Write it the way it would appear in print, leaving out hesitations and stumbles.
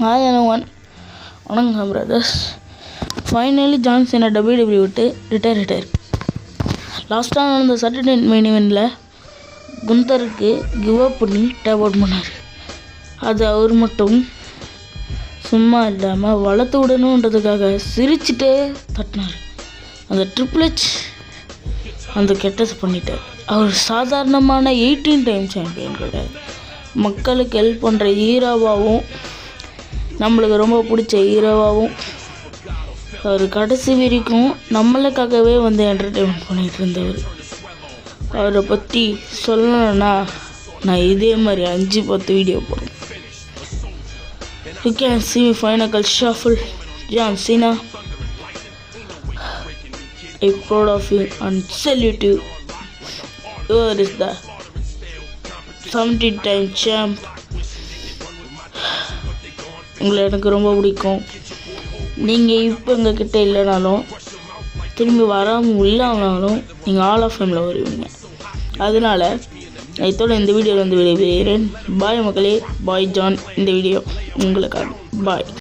வணக்கம் brothers. Finally John Cena WWE விட்டு retire. லாஸ்ட்டாக நடந்த சாட்டர்டே மெயின் இவெண்ட்டில் குந்தருக்கு கிவ் அப் பண்ணி டேப் அவுட் பண்ணார். அது அவர் மட்டும் சும்மா இல்லாமல் வளர்த்து விடணுன்றதுக்காக சிரிச்சுட்டே தட்டினார். அந்த ட்ரிபிள் எச் அந்த கெட்டஸ் பண்ணிட்டார். அவர் சாதாரணமான 18 டைம் சாம்பியன் கிடையாது. மக்களுக்கு ஹெல்ப் பண்ணுற ஹீரோவாகவும் நம்மளுக்கு ரொம்ப பிடிச்ச ஹீரோவாகவும் அவர் கடைசி வரைக்கும் நம்மளுக்காகவே வந்து என்டர்டெயின்மெண்ட் பண்ணிகிட்டு இருந்தவர். அவரை பற்றி சொல்லணும்னா நான் இதே மாதிரி 5-10 வீடியோ போடுறேன். You can see me final shuffle. John Cena, I'm proud of you and salute you. Here is the 17-time champ. உங்களை எனக்கு ரொம்ப பிடிக்கும். நீங்கள் இப்போ எங்ககிட்ட இல்லைனாலும் திரும்பி வராமல் இல்லாமனாலும் நீங்கள் ஆல் ஆஃப் ஃபேமில் வருவீங்க. அதனால் இதோட இந்த வீடியோவில் வந்து விடைபெறுகிறேன். பாய் மக்களே, பாய் ஜான். இந்த வீடியோ உங்களுக்காக. பாய்.